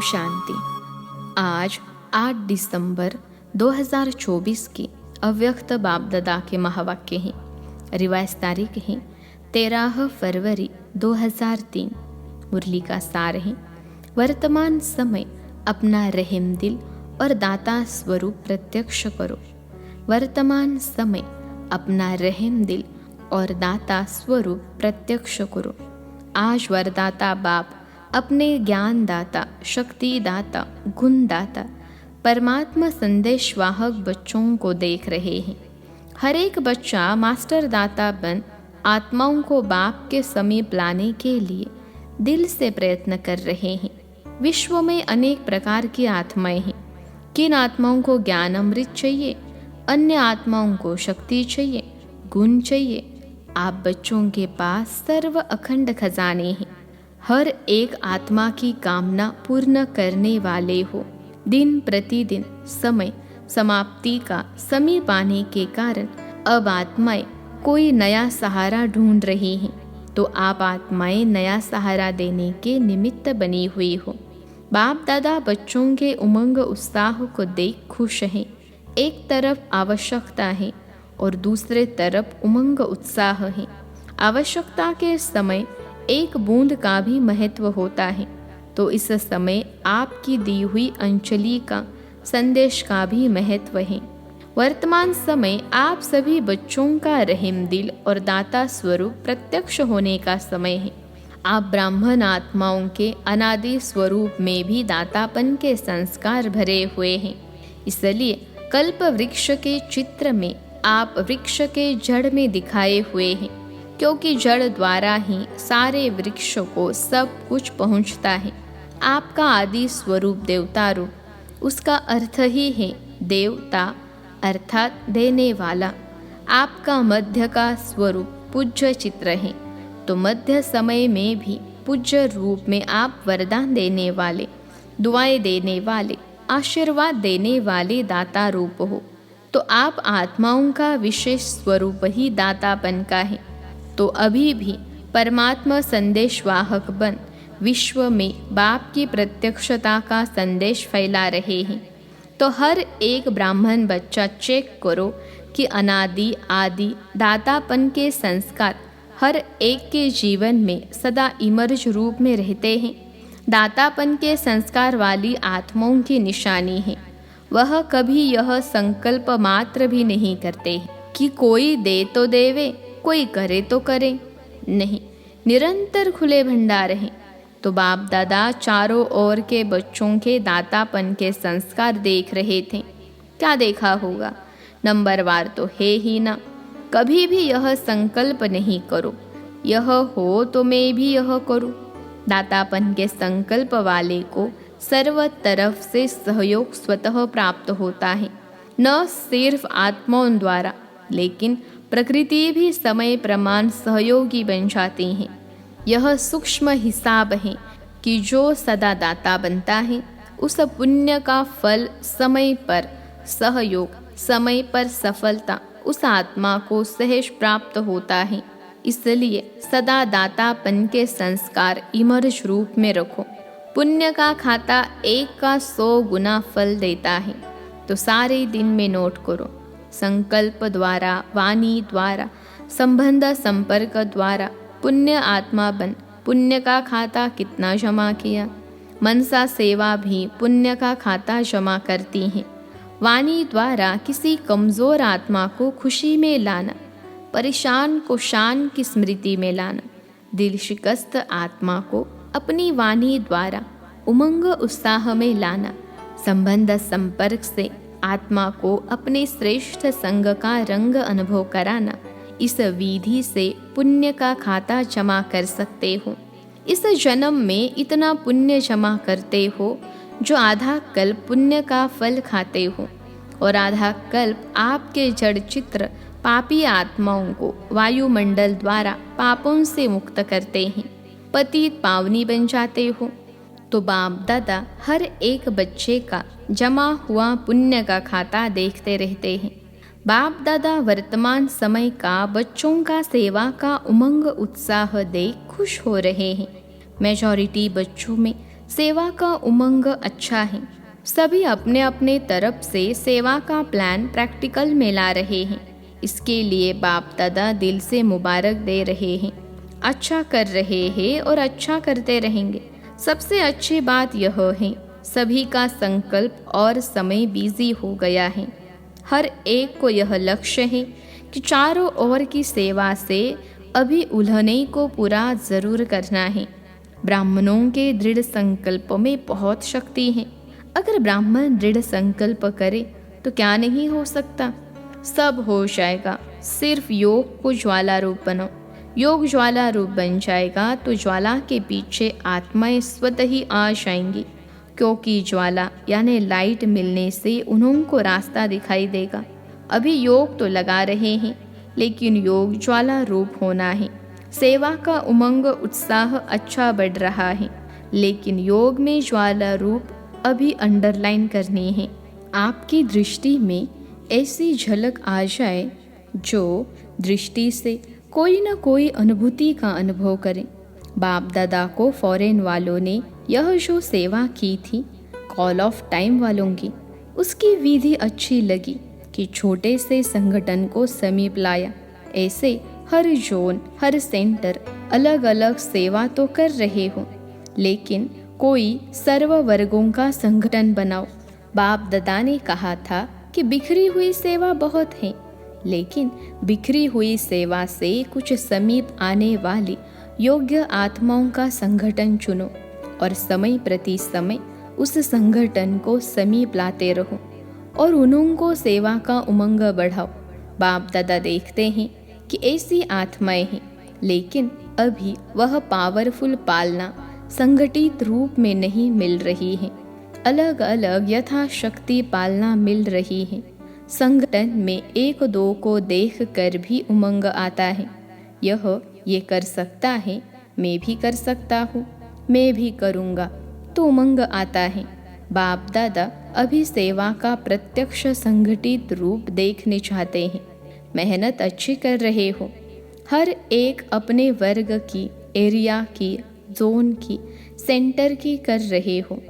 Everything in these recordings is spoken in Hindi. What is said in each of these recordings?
शांति। आज 8 दिसंबर 2024 की अव्यक्त बाप दादा के महावाक्य हैं। रिवाइज तारीख है 13 फरवरी 2003। मुरली का सार है, वर्तमान समय अपना रहम दिल और दाता स्वरूप प्रत्यक्ष करो। वर्तमान समय अपना रहम दिल और दाता स्वरूप प्रत्यक्ष करो। आज वरदाता बाप अपने ज्ञान दाता, शक्ति दाता, गुण दाता, परमात्मा संदेश वाहक बच्चों को देख रहे हैं। हर एक बच्चा मास्टर दाता बन आत्माओं को बाप के समीप लाने के लिए दिल से प्रयत्न कर रहे हैं। विश्व में अनेक प्रकार की आत्माएं हैं। किन आत्माओं को ज्ञान अमृत चाहिए, अन्य आत्माओं को शक्ति चाहिए, गुण चाहिए। आप बच्चों के पास सर्व अखंड खजाने हैं। हर एक आत्मा की कामना पूर्ण करने वाले हो। दिन प्रतिदिन समय समाप्ति का समीप आने के कारण अब आत्माएं कोई नया सहारा ढूंढ रही हैं, तो आप आत्माएं नया सहारा देने के निमित्त बनी हुई हो। बाप दादा बच्चों के उमंग उत्साह को देख खुश हैं। एक तरफ आवश्यकता है और दूसरे तरफ उमंग उत्साह है। आवश्यकता के समय एक बूंद का भी महत्व होता है, तो इस समय आपकी दी हुई अंजलि का संदेश का भी महत्व है। वर्तमान समय आप सभी बच्चों का रहम दिल और दाता स्वरूप प्रत्यक्ष होने का समय है। आप ब्राह्मण आत्माओं के अनादि स्वरूप में भी दातापन के संस्कार भरे हुए हैं। इसलिए कल्प वृक्ष के चित्र में आप वृक्ष के जड़ में दिखाए हुए हैं, क्योंकि जड़ द्वारा ही सारे वृक्षों को सब कुछ पहुंचता है। आपका आदि स्वरूप देवता रूप, उसका अर्थ ही है देवता अर्थात देने वाला। आपका मध्य का स्वरूप पूज्य चित्र है, तो मध्य समय में भी पूज्य रूप में आप वरदान देने वाले, दुआएं देने वाले, आशीर्वाद देने वाले दाता रूप हो। तो आप आत्माओं का विशेष स्वरूप ही दातापन का है। तो अभी भी परमात्मा संदेश वाहक बन विश्व में बाप की प्रत्यक्षता का संदेश फैला रहे हैं। तो हर एक ब्राह्मण बच्चा चेक करो कि अनादि आदि दातापन के संस्कार हर एक के जीवन में सदा इमर्ज रूप में रहते हैं। दातापन के संस्कार वाली आत्माओं की निशानी है, वह कभी यह संकल्प मात्र भी नहीं करते कि कोई दे तो देवे, कोई करे तो करे। नहीं, निरंतर खुले भंडार हैं। तो बाप दादा चारों ओर के बच्चों के दातापन के संस्कार देख रहे थे। क्या देखा होगा? नंबरवार तो है ही ना। कभी भी यह संकल्प नहीं करो, यह हो तो मैं भी यह करूं। दातापन के संकल्प वाले को सर्व तरफ से सहयोग स्वतः प्राप्त होता है। न सिर्फ आत्माओं द्वारा, लेकिन प्रकृति भी समय प्रमाण सहयोगी बन जाती है। यह सूक्ष्म हिसाब है कि जो सदा दाता बनता है, उस पुण्य का फल समय पर सहयोग, समय पर सफलता उस आत्मा को सहज प्राप्त होता है। इसलिए सदा दातापन के संस्कार इमर्ज रूप में रखो। पुण्य का खाता 1 का 100 गुना फल देता है, तो सारे दिन में नोट करो। संकल्प द्वारा, वाणी द्वारा, संबंध संपर्क द्वारा पुण्य आत्मा बन पुण्य का खाता कितना जमा किया। मनसा सेवा भी पुण्य का खाता जमा करती है। वाणी द्वारा किसी कमजोर आत्मा को खुशी में लाना, परेशान को शान की स्मृति में लाना, दिल शिकस्त आत्मा को अपनी वाणी द्वारा उमंग उत्साह में लाना, संबंध संपर्क से आत्मा को अपने श्रेष्ठ संग का रंग अनुभव कराना। इस विधि से पुण्य का खाता जमा कर सकते हो। इस जन्म में इतना पुण्य जमा करते हो जो आधा कल्प पुण्य का फल खाते हो, और आधा कल्प आपके जड़ चित्र पापी आत्माओं को वायुमंडल द्वारा पापों से मुक्त करते हैं, पतित पावनी बन जाते हो। तो बाप दादा हर एक बच्चे का जमा हुआ पुण्य का खाता देखते रहते हैं। बाप दादा वर्तमान समय का बच्चों का सेवा का उमंग उत्साह देख खुश हो रहे हैं। मेजॉरिटी बच्चों में सेवा का उमंग अच्छा है। सभी अपने अपने तरफ से सेवा का प्लान प्रैक्टिकल में ला रहे हैं। इसके लिए बाप दादा दिल से मुबारक दे रहे हैं। अच्छा कर रहे हैं और अच्छा करते रहेंगे। सबसे अच्छी बात यह है, सभी का संकल्प और समय बिजी हो गया है। हर एक को यह लक्ष्य है कि चारों ओर की सेवा से अभी उलझने को पूरा जरूर करना है। ब्राह्मणों के दृढ़ संकल्प में बहुत शक्ति है। अगर ब्राह्मण दृढ़ संकल्प करे तो क्या नहीं हो सकता, सब हो जाएगा। सिर्फ योग को ज्वाला रूप बनाओ। योग ज्वाला रूप बन जाएगा तो ज्वाला के पीछे आत्माएं स्वतः ही आ जाएंगी, क्योंकि ज्वाला यानी लाइट मिलने से उनको रास्ता दिखाई देगा। अभी योग तो लगा रहे हैं, लेकिन योग ज्वाला रूप होना है। सेवा का उमंग उत्साह अच्छा बढ़ रहा है, लेकिन योग में ज्वाला रूप अभी अंडरलाइन करनी है। आपकी दृष्टि में ऐसी झलक आ जाए जो दृष्टि से कोई न कोई अनुभूति का अनुभव करें। बाप दादा को फॉरेन वालों ने यह जो सेवा की थी कॉल ऑफ टाइम वालों की, उसकी विधि अच्छी लगी कि छोटे से संगठन को समीप लाया। ऐसे हर जोन हर सेंटर अलग अलग सेवा तो कर रहे हो, लेकिन कोई सर्व वर्गों का संगठन बनाओ। बाप दादा ने कहा था कि बिखरी हुई सेवा बहुत है, लेकिन बिखरी हुई सेवा से कुछ समीप आने वाली योग्य आत्माओं का संगठन चुनो और समय प्रति समय उस संगठन को समीप लाते रहो और उनको सेवा का उमंग बढ़ाओ। बाप दादा देखते हैं कि ऐसी आत्माएं हैं, लेकिन अभी वह पावरफुल पालना संगठित रूप में नहीं मिल रही है। अलग अलग यथाशक्ति पालना मिल रही है। संगठन में एक दो को देख कर भी उमंग आता है। ये कर सकता है, मैं भी कर सकता हूँ, मैं भी करूँगा, तो उमंग आता है। बाप दादा अभी सेवा का प्रत्यक्ष संगठित रूप देखने चाहते हैं। मेहनत अच्छी कर रहे हो। हर एक अपने वर्ग की, एरिया की, जोन की, सेंटर की कर रहे हो।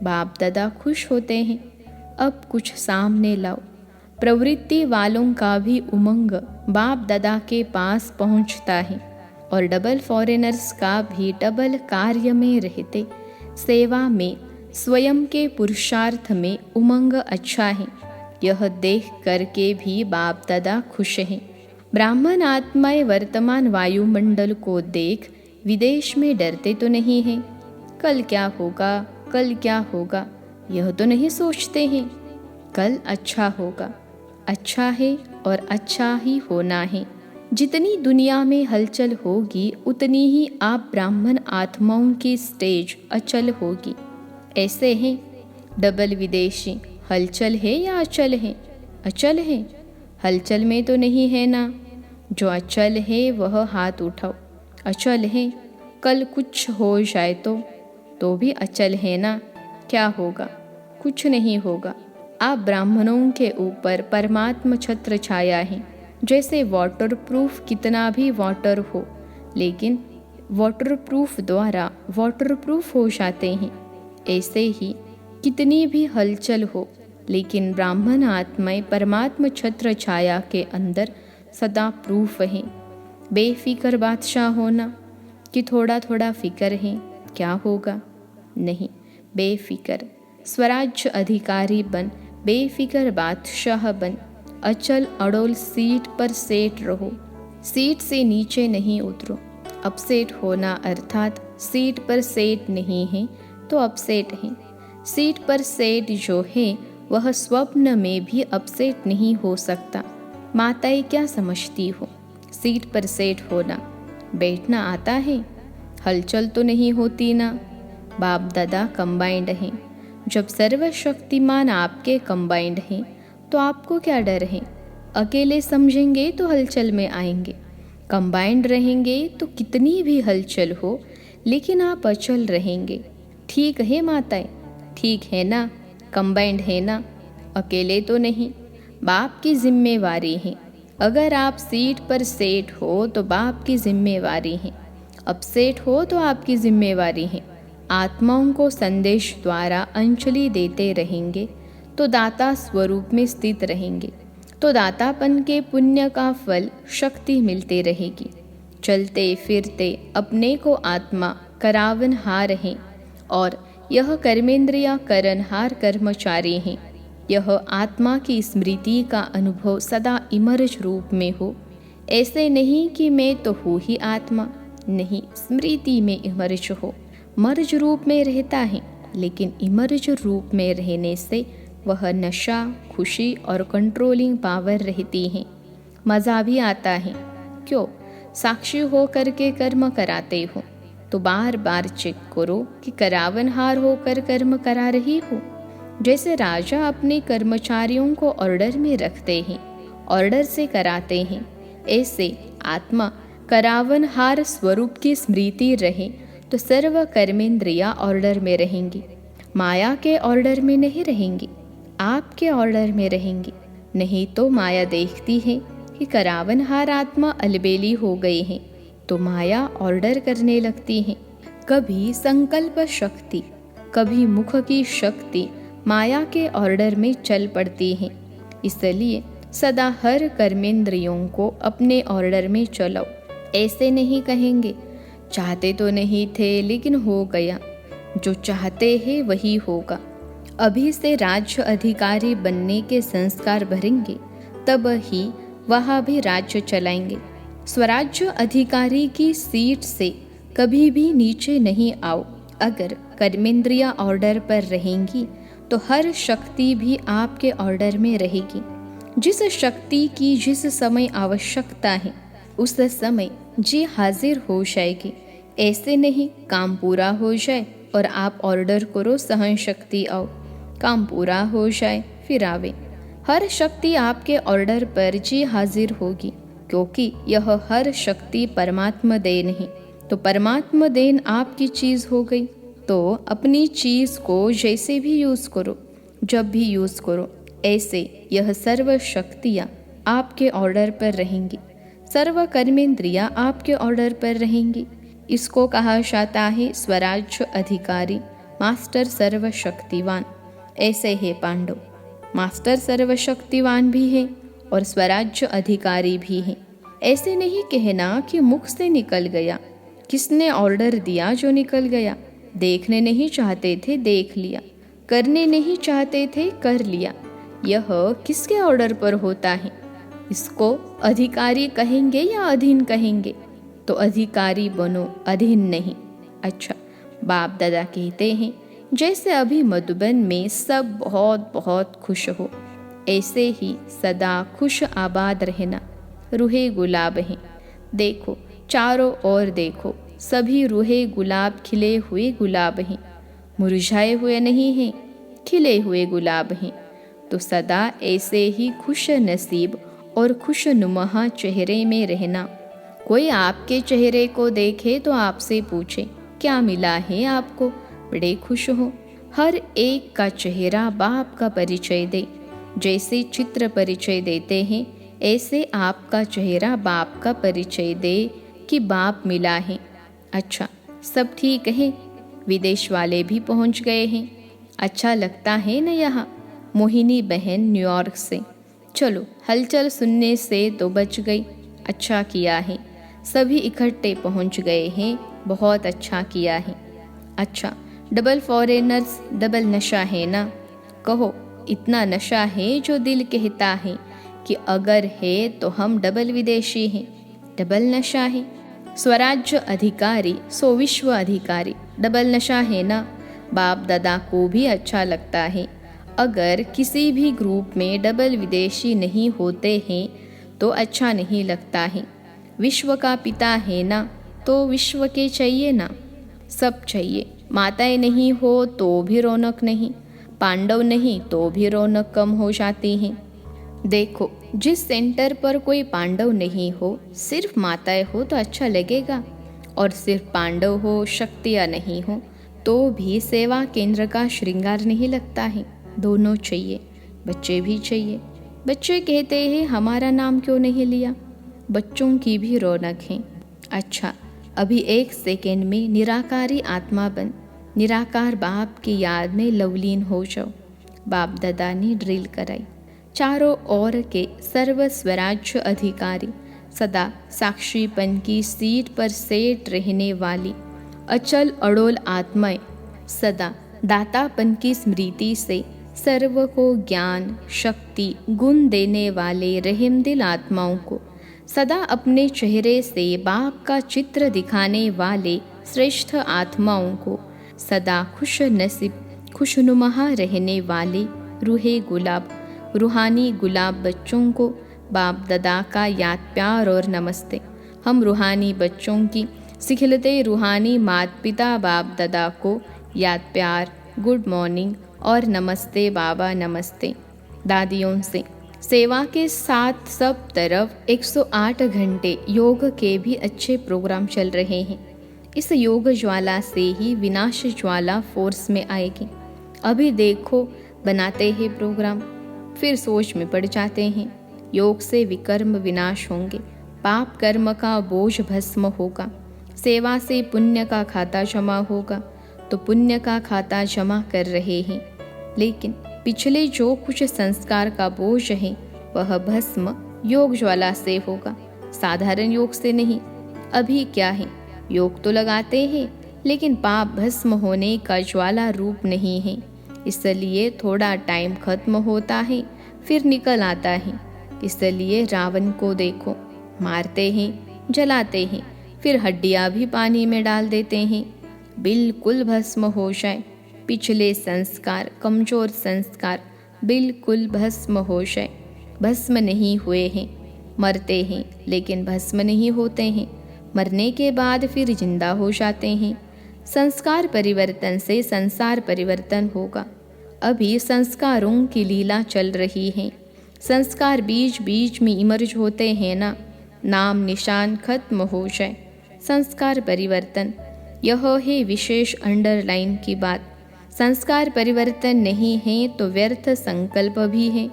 बाप दादा खुश होते हैं। अब कुछ सामने लाओ। प्रवृत्ति वालों का भी उमंग बाप दादा के पास पहुंचता है और डबल फॉरेनर्स का भी डबल कार्य में रहते सेवा में स्वयं के पुरुषार्थ में उमंग अच्छा है। यह देख करके भी बाप दादा खुश हैं। ब्राह्मण आत्माएं वर्तमान वायुमंडल को देख विदेश में डरते तो नहीं हैं। कल क्या होगा, कल क्या होगा, यह तो नहीं सोचते हैं। कल अच्छा होगा, अच्छा है और अच्छा ही होना है। जितनी दुनिया में हलचल होगी उतनी ही आप ब्राह्मण आत्माओं की स्टेज अचल होगी। ऐसे हैं डबल विदेशी, हलचल है या अचल है? अचल है। हलचल में तो नहीं है ना। जो अचल है वह हाथ उठाओ। अचल है। कल कुछ हो जाए तो भी अचल है ना। क्या होगा? कुछ नहीं होगा। आप ब्राह्मणों के ऊपर परमात्मा छत्र छाया है। जैसे वाटरप्रूफ कितना भी वाटर हो, लेकिन वाटरप्रूफ द्वारा वाटरप्रूफ हो जाते हैं। ऐसे ही कितनी भी हलचल हो, लेकिन ब्राह्मण आत्माएं परमात्मा छत्र छाया के अंदर सदा प्रूफ हैं। बेफिक्र बादशाह होना कि थोड़ा थोड़ा फिक्र है, क्या होगा? नहीं, बेफिक्र स्वराज्य अधिकारी बन, बेफिक्र बादशाह बन, अचल अड़ोल सीट पर सेट रहो। सीट से नीचे नहीं उतरो। अपसेट होना अर्थात सीट पर सेट नहीं है तो अपसेट है। सीट पर सेट जो है वह स्वप्न में भी अपसेट नहीं हो सकता। माताएं क्या समझती हो? सीट पर सेट होना, बैठना आता है, हलचल तो नहीं होती ना। बाप दादा कंबाइंड हैं। जब सर्वशक्तिमान आपके कंबाइंड हैं तो आपको क्या डर है? अकेले समझेंगे तो हलचल में आएंगे, कंबाइंड रहेंगे तो कितनी भी हलचल हो लेकिन आप अचल रहेंगे। ठीक है माताएं, ठीक है ना? कंबाइंड है ना, अकेले तो नहीं। बाप की जिम्मेवारी है। अगर आप सीट पर सेट हो तो बाप की जिम्मेवारी है, अपसेट हो तो आपकी जिम्मेवारी है। आत्माओं को संदेश द्वारा अंजलि देते रहेंगे तो दाता स्वरूप में स्थित रहेंगे, तो दातापन के पुण्य का फल शक्ति मिलते रहेगी। चलते फिरते अपने को आत्मा करावनहार हैं और यह कर्मेंद्रिया करनहार कर्मचारी हैं। यह आत्मा की स्मृति का अनुभव सदा इमर्ज रूप में हो। ऐसे नहीं कि मैं तो हूँ ही आत्मा, नहीं, स्मृति में इमर्ज हो। मर्ज रूप में रहता है, लेकिन इमर्ज रूप में रहने से वह नशा, खुशी और कंट्रोलिंग पावर रहती है। मज़ा भी आता है। क्यों? साक्षी हो करके कर्म कराते हो तो बार बार चेक करो कि करावनहार होकर कर्म करा रही हो। जैसे राजा अपने कर्मचारियों को ऑर्डर में रखते हैं, ऑर्डर से कराते हैं, ऐसे आत्मा करावनहार स्वरूप की स्मृति रहे तो सर्व कर्मेंद्रिया ऑर्डर में रहेंगी। माया के ऑर्डर में नहीं रहेंगी, आपके ऑर्डर में रहेंगी। नहीं तो माया देखती है कि करावनहार आत्मा अलबेली हो गई है तो माया ऑर्डर करने लगती है। कभी संकल्प शक्ति, कभी मुख की शक्ति माया के ऑर्डर में चल पड़ती है। इसलिए सदा हर कर्मेंद्रियों को अपने ऑर्डर में चलाओ। ऐसे नहीं कहेंगे चाहते तो नहीं थे लेकिन हो गया, जो चाहते हैं वही होगा। अभी से राज्य अधिकारी बनने के संस्कार भरेंगे, तब ही वह भी राज्य चलाएंगे। स्वराज्य अधिकारी की सीट से कभी भी नीचे नहीं आओ। अगर कर्मेंद्रिया ऑर्डर पर रहेंगी तो हर शक्ति भी आपके ऑर्डर में रहेगी। जिस शक्ति की जिस समय आवश्यकता है उस समय जी हाजिर हो जाएगी। ऐसे नहीं काम पूरा हो जाए और आप ऑर्डर करो सहन शक्ति आओ, काम पूरा हो जाए फिर आवे। हर शक्ति आपके ऑर्डर पर जी हाजिर होगी, क्योंकि यह हर शक्ति परमात्मा देन है। तो परमात्मा देन आपकी चीज़ हो गई, तो अपनी चीज़ को जैसे भी यूज़ करो, जब भी यूज़ करो, ऐसे यह सर्व शक्तियाँ आपके ऑर्डर पर रहेंगी, सर्व कर्मेंद्रियाँ आपके ऑर्डर पर रहेंगी। इसको कहा जाता है स्वराज्य अधिकारी, मास्टर सर्वशक्तिवान। ऐसे है पांडव, मास्टर सर्वशक्तिवान भी हैं और स्वराज्य अधिकारी भी हैं। ऐसे नहीं कहना कि मुख से निकल गया, किसने ऑर्डर दिया जो निकल गया। देखने नहीं चाहते थे देख लिया, करने नहीं चाहते थे कर लिया। यह किसके ऑर्डर पर होता है? इसको अधिकारी कहेंगे या अधीन कहेंगे? तो अधिकारी बनो, अधीन नहीं। अच्छा, बाप दादा कहते हैं जैसे अभी मधुबन में सब बहुत बहुत खुश हो, ऐसे ही सदा खुश आबाद रहना। रूहे गुलाब हैं, देखो चारों ओर देखो, सभी रूहे गुलाब खिले हुए गुलाब हैं, मुरझाए हुए नहीं हैं, खिले हुए गुलाब हैं। तो सदा ऐसे ही खुश नसीब और खुश नुमा चेहरे में रहना। कोई आपके चेहरे को देखे तो आपसे पूछे क्या मिला है आपको, बड़े खुश हो। हर एक का चेहरा बाप का परिचय दे। जैसे चित्र परिचय देते हैं, ऐसे आपका चेहरा बाप का परिचय दे कि बाप मिला है। अच्छा, सब ठीक है? विदेश वाले भी पहुंच गए हैं। अच्छा लगता है न यहाँ? मोहिनी बहन न्यूयॉर्क से। चलो, हलचल सुनने से तो बच गई। अच्छा किया है, सभी इकट्ठे पहुंच गए हैं, बहुत अच्छा किया है। अच्छा, डबल फॉरेनर्स, डबल नशा है ना? कहो, इतना नशा है जो दिल कहता है कि अगर है तो हम डबल विदेशी हैं। डबल नशा है, स्वराज्य अधिकारी सो विश्व अधिकारी, डबल नशा है ना? बाप दादा को भी अच्छा लगता है। अगर किसी भी ग्रुप में डबल विदेशी नहीं होते हैं तो अच्छा नहीं लगता है। विश्व का पिता है ना, तो विश्व के चाहिए ना, सब चाहिए। माताएं नहीं हो तो भी रौनक नहीं, पांडव नहीं तो भी रौनक कम हो जाती है। देखो, जिस सेंटर पर कोई पांडव नहीं हो, सिर्फ माताएं हो तो अच्छा लगेगा, और सिर्फ पांडव हो, शक्तियाँ नहीं हो तो भी सेवा केंद्र का श्रृंगार नहीं लगता है। दोनों चाहिए, बच्चे भी चाहिए। बच्चे कहते हैं हमारा नाम क्यों नहीं लिया? बच्चों की भी रौनक है। अच्छा, अभी एक सेकेंड में निराकारी आत्मा बन, निराकार बाप की याद में लवलीन हो जाओ। बाप दादा ने ड्रिल कराई। चारों ओर के सर्व स्वराज्य अधिकारी, सदा साक्षीपन की सीट पर सेट रहने वाली अचल अड़ोल आत्माएं, सदा दातापन की स्मृति से सर्व को ज्ञान शक्ति गुण देने वाले रहमदिल आत्माओं को, सदा अपने चेहरे से बाप का चित्र दिखाने वाले श्रेष्ठ आत्माओं को, सदा खुश नसीब खुशनुमा रहने वाले रूहे गुलाब रूहानी गुलाब बच्चों को बाप दादा का याद प्यार और नमस्ते। हम रूहानी बच्चों की सिखलते रूहानी माता पिता बाप दादा को याद प्यार, गुड मॉर्निंग और नमस्ते बाबा नमस्ते। दादियों से सेवा के साथ सब तरफ 108 घंटे योग के भी अच्छे प्रोग्राम चल रहे हैं। इस योग ज्वाला से ही विनाश ज्वाला फोर्स में आएगी। अभी देखो बनाते हैं प्रोग्राम, फिर सोच में पड़ जाते हैं। योग से विकर्म विनाश होंगे, पाप कर्म का बोझ भस्म होगा, सेवा से पुण्य का खाता जमा होगा। तो पुण्य का खाता जमा कर रहे हैं, लेकिन पिछले जो कुछ संस्कार का बोझ है वह भस्म योग ज्वाला से होगा, साधारण योग से नहीं। अभी क्या है, योग तो लगाते हैं लेकिन पाप भस्म होने का ज्वाला रूप नहीं है। इसलिए थोड़ा टाइम खत्म होता है फिर निकल आता है। इसलिए रावण को देखो, मारते हैं जलाते हैं, फिर हड्डियां भी पानी में डाल देते हैं, बिल्कुल भस्म हो जाए। पिछले संस्कार, कमजोर संस्कार बिल्कुल भस्म हो जाए। भस्म नहीं हुए हैं, मरते हैं लेकिन भस्म नहीं होते हैं। मरने के बाद फिर जिंदा हो जाते हैं। संस्कार परिवर्तन से संसार परिवर्तन होगा। अभी संस्कारों की लीला चल रही है। संस्कार बीच बीच में इमर्ज होते हैं ना, नाम निशान खत्म हो जाए। संस्कार परिवर्तन, यह है विशेष अंडरलाइन की बात। संस्कार परिवर्तन नहीं है तो व्यर्थ संकल्प भी है,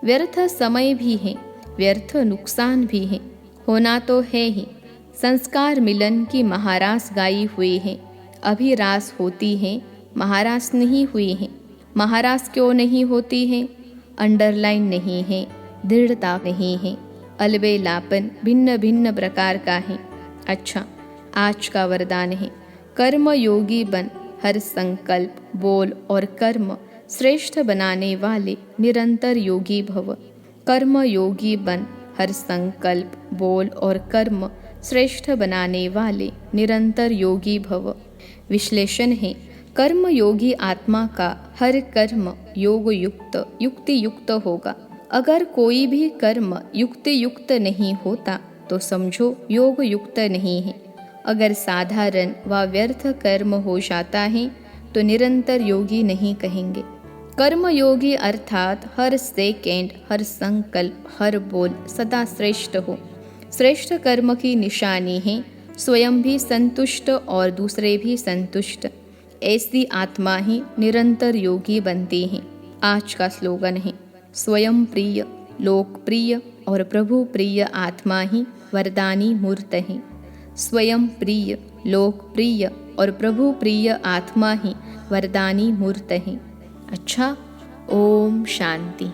व्यर्थ समय भी है, व्यर्थ नुकसान भी है। होना तो है ही। संस्कार मिलन की महारास गाई हुई है। अभी रास होती है, महारास नहीं हुई है। महारास क्यों नहीं होती है? अंडरलाइन नहीं है, दृढ़ता नहीं है, अलबेलापन भिन्न भिन्न प्रकार का है। अच्छा, आज का वरदान है, कर्म योगी बन, हर संकल्प बोल और कर्म श्रेष्ठ बनाने वाले निरंतर योगी भव। कर्म योगी बन, हर संकल्प बोल और कर्म श्रेष्ठ बनाने वाले निरंतर योगी भव। विश्लेषण है, कर्म योगी आत्मा का हर कर्म योग युक्त युक्ति युक्त होगा। अगर कोई भी कर्म युक्ति युक्त नहीं होता तो समझो योग युक्त नहीं है। अगर साधारण व व्यर्थ कर्म हो जाता है तो निरंतर योगी नहीं कहेंगे। कर्म योगी अर्थात हर सेकेंड, हर संकल्प, हर बोल सदा श्रेष्ठ हो। श्रेष्ठ कर्म की निशानी है स्वयं भी संतुष्ट और दूसरे भी संतुष्ट। ऐसी आत्मा ही निरंतर योगी बनती है। आज का स्लोगन है, स्वयं प्रिय, लोकप्रिय और प्रभु प्रिय आत्मा ही वरदानी मूर्त है। स्वयं प्रिय, लोकप्रिय और प्रभु प्रिय आत्मा ही वरदानी मूर्त है। अच्छा, ओम शांति।